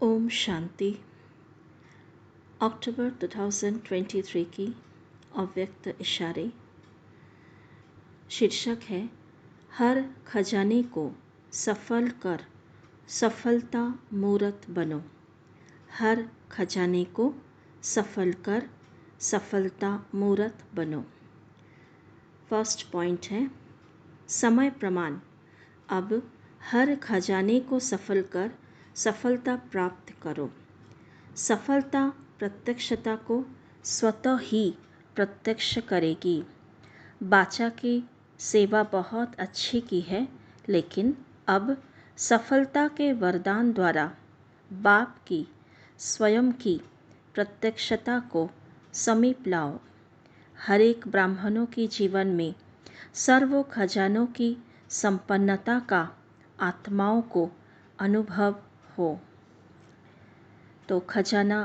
ओम शांति। अक्टूबर 2023 की अव्यक्त इशारे। शीर्षक है हर खजाने को सफल कर सफलता मूर्त बनो। हर खजाने को सफल कर सफलता मूर्त बनो। फर्स्ट पॉइंट है समय प्रमाण। अब हर खजाने को सफल कर सफलता प्राप्त करो। सफलता प्रत्यक्षता को स्वतः ही प्रत्यक्ष करेगी। बाचा की सेवा बहुत अच्छी की है, लेकिन अब सफलता के वरदान द्वारा बाप की स्वयं की प्रत्यक्षता को समीप लाओ। हर एक ब्राह्मणों के जीवन में सर्व खजानों की संपन्नता का आत्माओं को अनुभव हो। तो खजाना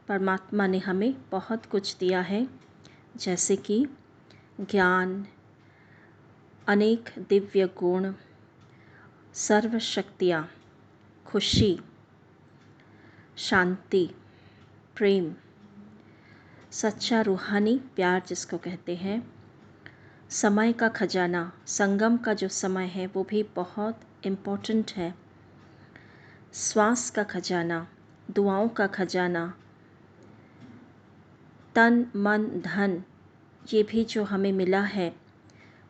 परमात्मा ने हमें बहुत कुछ दिया है, जैसे कि ज्ञान, अनेक दिव्य गुण, सर्व शक्तियाँ, खुशी, शांति, प्रेम, सच्चा रूहानी प्यार जिसको कहते हैं। समय का खजाना, संगम का जो समय है वो भी बहुत इम्पोर्टेंट है। श्वास का खजाना, दुआओं का खजाना, तन मन धन, ये भी जो हमें मिला है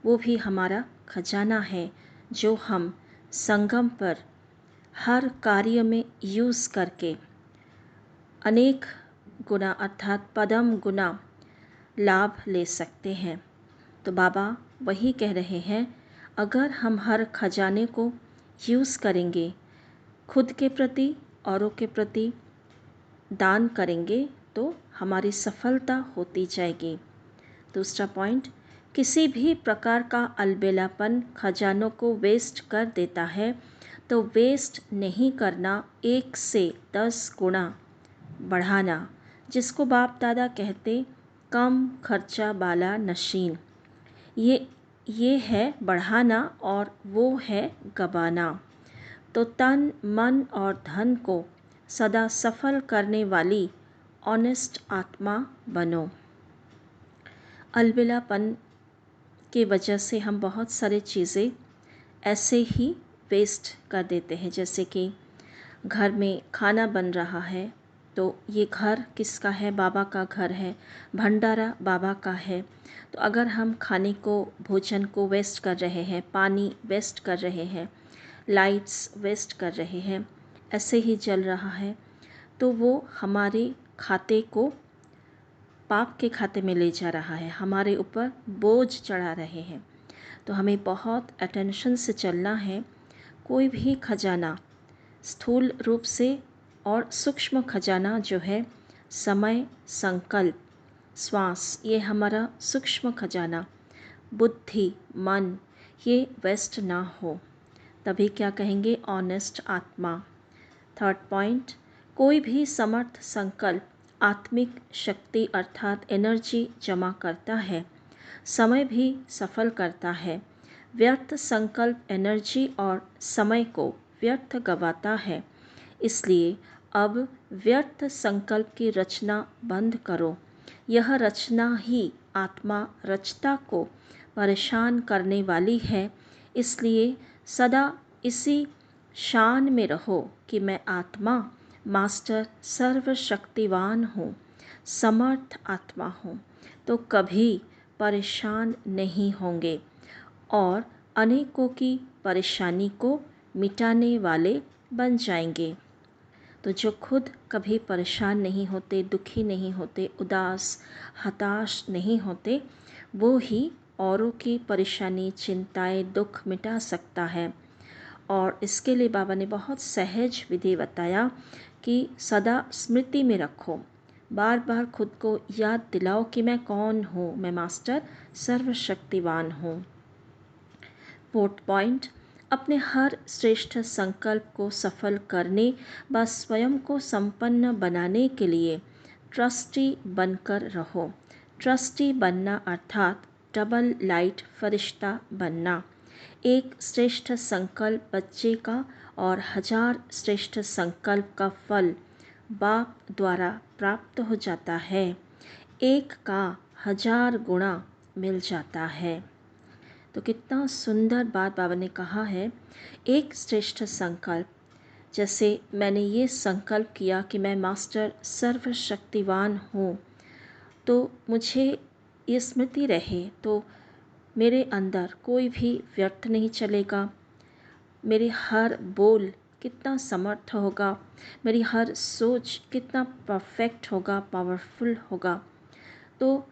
वो भी हमारा खजाना है, जो हम संगम पर हर कार्य में यूज़ करके अनेक गुना अर्थात पदम गुना लाभ ले सकते हैं। तो बाबा वही कह रहे हैं, अगर हम हर खजाने को यूज़ करेंगे, खुद के प्रति औरों के प्रति दान करेंगे, तो हमारी सफलता होती जाएगी। दूसरा पॉइंट, किसी भी प्रकार का अलबेलापन खजानों को वेस्ट कर देता है, तो वेस्ट नहीं करना, 1 से 10 गुना बढ़ाना, जिसको बाप दादा कहते कम खर्चा वाला नशीन। ये है बढ़ाना और वो है गबाना। तो तन मन और धन को सदा सफल करने वाली ऑनेस्ट आत्मा बनो। अलबेलापन की वजह से हम बहुत सारी चीज़ें ऐसे ही वेस्ट कर देते हैं, जैसे कि घर में खाना बन रहा है तो ये घर किसका है? बाबा का घर है, भंडारा बाबा का है। तो अगर हम खाने को, भोजन को वेस्ट कर रहे हैं, पानी वेस्ट कर रहे हैं, लाइट्स वेस्ट कर रहे हैं, ऐसे ही जल रहा है, तो वो हमारे खाते को पाप के खाते में ले जा रहा है, हमारे ऊपर बोझ चढ़ा रहे हैं। तो हमें बहुत अटेंशन से चलना है। कोई भी खजाना स्थूल रूप से और सूक्ष्म खजाना जो है समय, संकल्प, श्वास, ये हमारा सूक्ष्म खजाना, बुद्धि, मन, ये वेस्ट ना हो, तभी क्या कहेंगे? ऑनेस्ट आत्मा। थर्ड पॉइंट, कोई भी समर्थ संकल्प आत्मिक शक्ति अर्थात एनर्जी जमा करता है, समय भी सफल करता है। व्यर्थ संकल्प एनर्जी और समय को व्यर्थ गवाता है। इसलिए अब व्यर्थ संकल्प की रचना बंद करो। यह रचना ही आत्मा रचता को परेशान करने वाली है। इसलिए सदा इसी शान में रहो कि मैं आत्मा मास्टर सर्वशक्तिवान हूँ, समर्थ आत्मा हूँ। तो कभी परेशान नहीं होंगे और अनेकों की परेशानी को मिटाने वाले बन जाएंगे। तो जो खुद कभी परेशान नहीं होते, दुखी नहीं होते, उदास हताश नहीं होते, वो ही औरों की परेशानी, चिंताएं, दुख मिटा सकता है। और इसके लिए बाबा ने बहुत सहज विधि बताया कि सदा स्मृति में रखो, बार बार खुद को याद दिलाओ कि मैं कौन हूँ, मैं मास्टर सर्वशक्तिवान हूँ। फोर्थ पॉइंट, अपने हर श्रेष्ठ संकल्प को सफल करने व स्वयं को संपन्न बनाने के लिए ट्रस्टी बनकर रहो। ट्रस्टी बनना अर्थात डबल लाइट फरिश्ता बनना। एक श्रेष्ठ संकल्प बच्चे का और 1000 श्रेष्ठ संकल्प का फल बाप द्वारा प्राप्त हो जाता है। एक का 1000 गुणा मिल जाता है। तो कितना सुंदर बात बाबा ने कहा है। एक श्रेष्ठ संकल्प, जैसे मैंने ये संकल्प किया कि मैं मास्टर सर्वशक्तिवान हूँ, तो मुझे ये स्मृति रहे तो मेरे अंदर कोई भी व्यर्थ नहीं चलेगा। मेरे हर बोल कितना समर्थ होगा, मेरी हर सोच कितना परफेक्ट होगा, पावरफुल होगा। तो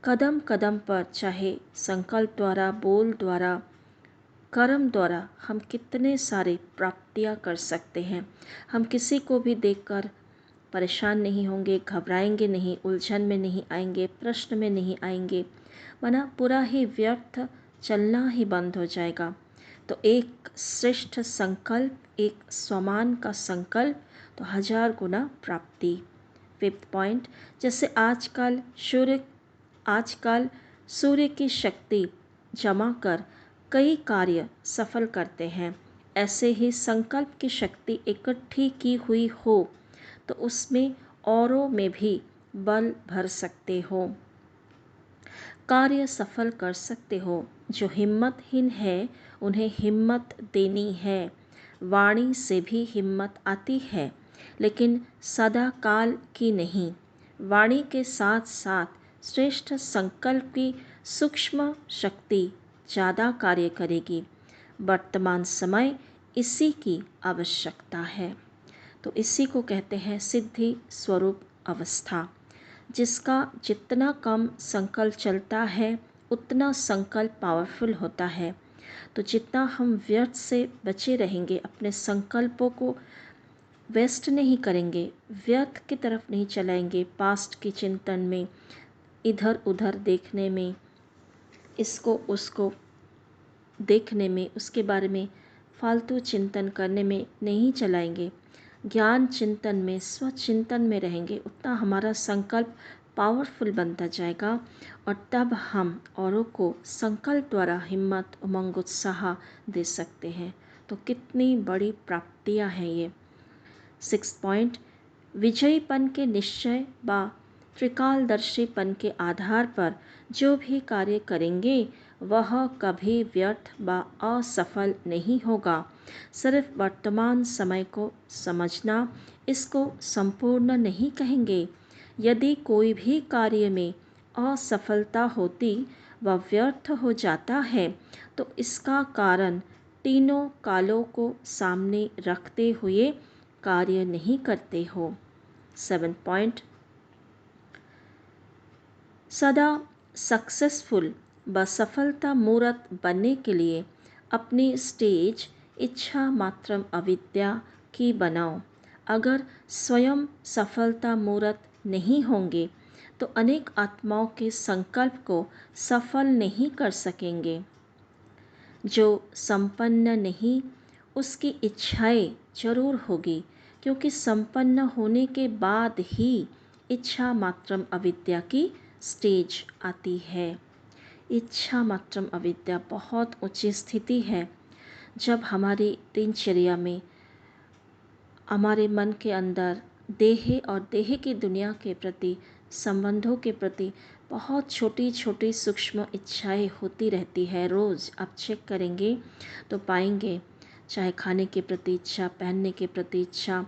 कदम कदम पर, चाहे संकल्प द्वारा, बोल द्वारा, कर्म द्वारा, हम कितने सारे प्राप्तियां कर सकते हैं। हम किसी को भी देखकर परेशान नहीं होंगे, घबराएंगे नहीं, उलझन में नहीं आएंगे, प्रश्न में नहीं आएंगे, वरना पूरा ही व्यर्थ चलना ही बंद हो जाएगा। तो एक श्रेष्ठ संकल्प, एक स्वमान का संकल्प, तो 1000 गुना प्राप्ति। 5th पॉइंट, जैसे आजकल सूर्य की शक्ति जमा कर कई कार्य सफल करते हैं, ऐसे ही संकल्प की शक्ति इकट्ठी की हुई हो तो उसमें औरों में भी बल भर सकते हो, कार्य सफल कर सकते हो। जो हिम्मतहीन है उन्हें हिम्मत देनी है। वाणी से भी हिम्मत आती है, लेकिन सदा काल की नहीं। वाणी के साथ साथ श्रेष्ठ संकल्प की सूक्ष्म शक्ति ज़्यादा कार्य करेगी। वर्तमान समय इसी की आवश्यकता है। तो इसी को कहते हैं सिद्धि स्वरूप अवस्था। जिसका जितना कम संकल्प चलता है उतना संकल्प पावरफुल होता है। तो जितना हम व्यर्थ से बचे रहेंगे, अपने संकल्पों को वेस्ट नहीं करेंगे, व्यर्थ की तरफ नहीं चलाएंगे, पास्ट के चिंतन में, इधर उधर देखने में, इसको उसको देखने में, उसके बारे में फालतू चिंतन करने में नहीं चलाएंगे, ज्ञान चिंतन में, स्वचिंतन में रहेंगे, उतना हमारा संकल्प पावरफुल बनता जाएगा। और तब हम औरों को संकल्प द्वारा हिम्मत, उमंग, उत्साह दे सकते हैं। तो कितनी बड़ी प्राप्तियां हैं ये। 6th पॉइंट, विजयीपन के निश्चय व त्रिकालदर्शीपन के आधार पर जो भी कार्य करेंगे वह कभी व्यर्थ व असफल नहीं होगा। सिर्फ वर्तमान समय को समझना इसको संपूर्ण नहीं कहेंगे। यदि कोई भी कार्य में असफलता होती व व्यर्थ हो जाता है तो इसका कारण तीनों कालों को सामने रखते हुए कार्य नहीं करते हो। 7th पॉइंट, सदा सक्सेसफुल व सफलता मूर्त बनने के लिए अपनी स्टेज इच्छा मात्रम अविद्या की बनाओ। अगर स्वयं सफलता मूर्त नहीं होंगे तो अनेक आत्माओं के संकल्प को सफल नहीं कर सकेंगे। जो संपन्न नहीं उसकी इच्छाएं जरूर होगी, क्योंकि संपन्न होने के बाद ही इच्छा मात्रम अविद्या की स्टेज आती है। इच्छा मात्रम अविद्या बहुत ऊंची स्थिति है। जब हमारी दिनचर्या में हमारे मन के अंदर देह और देह की दुनिया के प्रति, संबंधों के प्रति बहुत छोटी छोटी सूक्ष्म इच्छाएं होती रहती है। रोज़ आप चेक करेंगे तो पाएंगे, चाहे खाने के प्रति इच्छा, पहनने के प्रति इच्छा,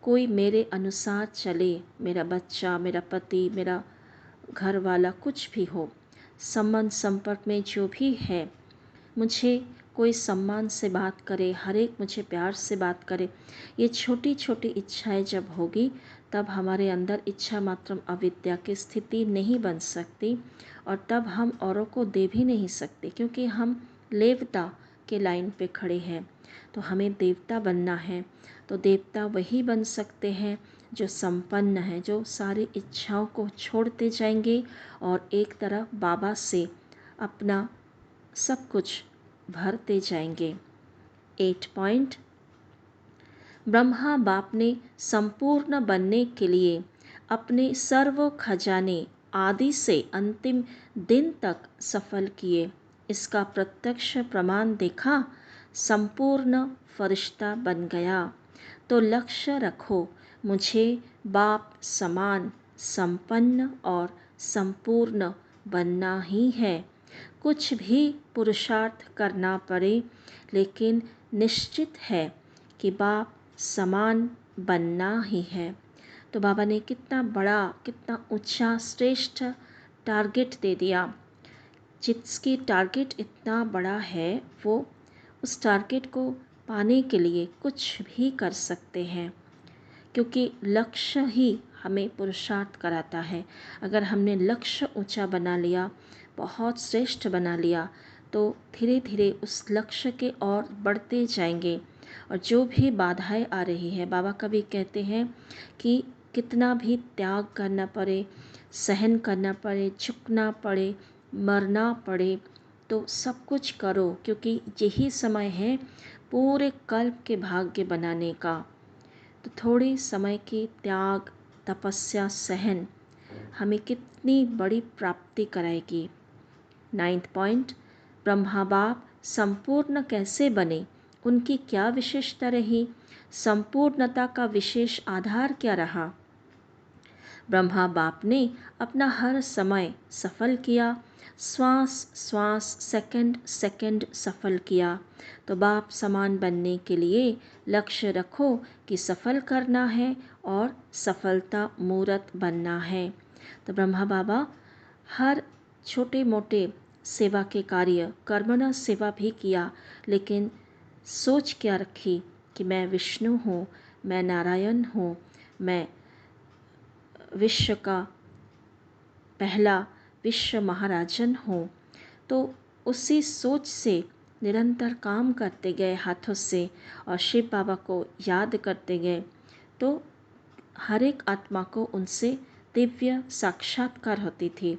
कोई मेरे अनुसार चले, मेरा बच्चा, मेरा पति, मेरा घर वाला, कुछ भी हो, संबंध संपर्क में जो भी है, मुझे कोई सम्मान से बात करे, हर एक मुझे प्यार से बात करे, ये छोटी छोटी इच्छाएं जब होगी तब हमारे अंदर इच्छा मात्रम अविद्या की स्थिति नहीं बन सकती, और तब हम औरों को दे भी नहीं सकते, क्योंकि हम देवता के लाइन पे खड़े हैं। तो हमें देवता बनना है, तो देवता वही बन सकते हैं जो संपन्न है, जो सारी इच्छाओं को छोड़ते जाएंगे और एक तरफ बाबा से अपना सब कुछ भरते जाएंगे। 8 पॉइंट, ब्रह्मा बाप ने संपूर्ण बनने के लिए अपने सर्व खजाने आदि से अंतिम दिन तक सफल किए। इसका प्रत्यक्ष प्रमाण देखा। संपूर्ण फरिश्ता बन गया। तो लक्ष्य रखो, मुझे बाप समान संपन्न और संपूर्ण बनना ही है। कुछ भी पुरुषार्थ करना पड़े, लेकिन निश्चित है कि बाप समान बनना ही है। तो बाबा ने कितना बड़ा, कितना ऊंचा, श्रेष्ठ टारगेट दे दिया। जिसकी टारगेट इतना बड़ा है, वो उस टारगेट को पाने के लिए कुछ भी कर सकते हैं, क्योंकि लक्ष्य ही हमें पुरुषार्थ कराता है। अगर हमने लक्ष्य ऊंचा बना लिया, बहुत श्रेष्ठ बना लिया, तो धीरे धीरे उस लक्ष्य के ओर बढ़ते जाएंगे। और जो भी बाधाएं आ रही है, बाबा कभी कहते हैं कि कितना भी त्याग करना पड़े, सहन करना पड़े, झुकना पड़े, मरना पड़े, तो सब कुछ करो, क्योंकि यही समय है पूरे कल्प के भाग्य बनाने का। तो थोड़े समय की त्याग, तपस्या, सहन हमें कितनी बड़ी प्राप्ति कराएगी। 9th पॉइंट, ब्रह्मा बाप संपूर्ण कैसे बने, उनकी क्या विशेषता रही, संपूर्णता का विशेष आधार क्या रहा। ब्रह्मा बाप ने अपना हर समय सफल किया, श्वास श्वास, सेकंड सेकंड सफल किया। तो बाप समान बनने के लिए लक्ष्य रखो कि सफल करना है और सफलता मूर्त बनना है। तो ब्रह्मा बाबा हर छोटे मोटे सेवा के कार्य, कर्मणा सेवा भी किया, लेकिन सोच क्या रखी कि मैं विष्णु हूँ, मैं नारायण हूँ, मैं विश्व का पहला विश्व महाराजन हूँ। तो उसी सोच से निरंतर काम करते गए हाथों से, और शिव बाबा को याद करते गए, तो हर एक आत्मा को उनसे दिव्य साक्षात्कार होती थी।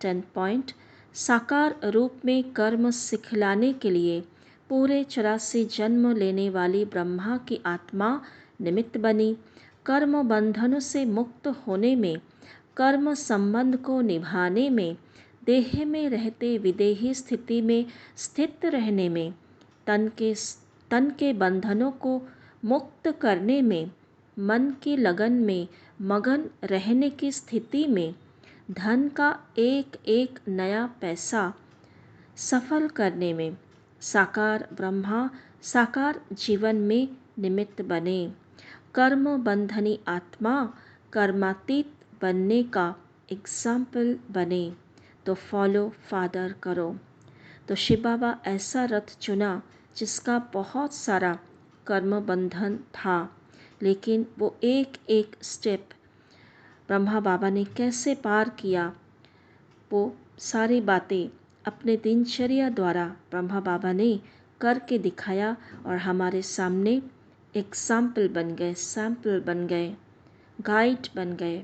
10th पॉइंट, साकार रूप में कर्म सिखलाने के लिए पूरे 84 जन्म लेने वाली ब्रह्मा की आत्मा निमित्त बनी। कर्म बंधनों से मुक्त होने में, कर्म संबंध को निभाने में, देह में रहते विदेही स्थिति में स्थित रहने में, तन के बंधनों को मुक्त करने में, मन की लगन में मगन रहने की स्थिति में, धन का एक एक नया पैसा सफल करने में साकार ब्रह्मा साकार जीवन में निमित्त बने। कर्म बंधनी आत्मा कर्मातीत बनने का एग्जाम्पल बने। तो फॉलो फादर करो। तो शिव बाबा ऐसा रथ चुना जिसका बहुत सारा कर्म बंधन था, लेकिन वो एक एक स्टेप ब्रह्मा बाबा ने कैसे पार किया, वो सारी बातें अपने दिनचर्या द्वारा ब्रह्मा बाबा ने करके दिखाया, और हमारे सामने एग्जाम्पल बन गए, सैम्पल बन गए, गाइड बन गए।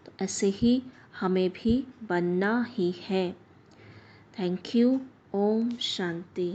तो ऐसे ही हमें भी बनना ही है। Thank you. ओम शांति।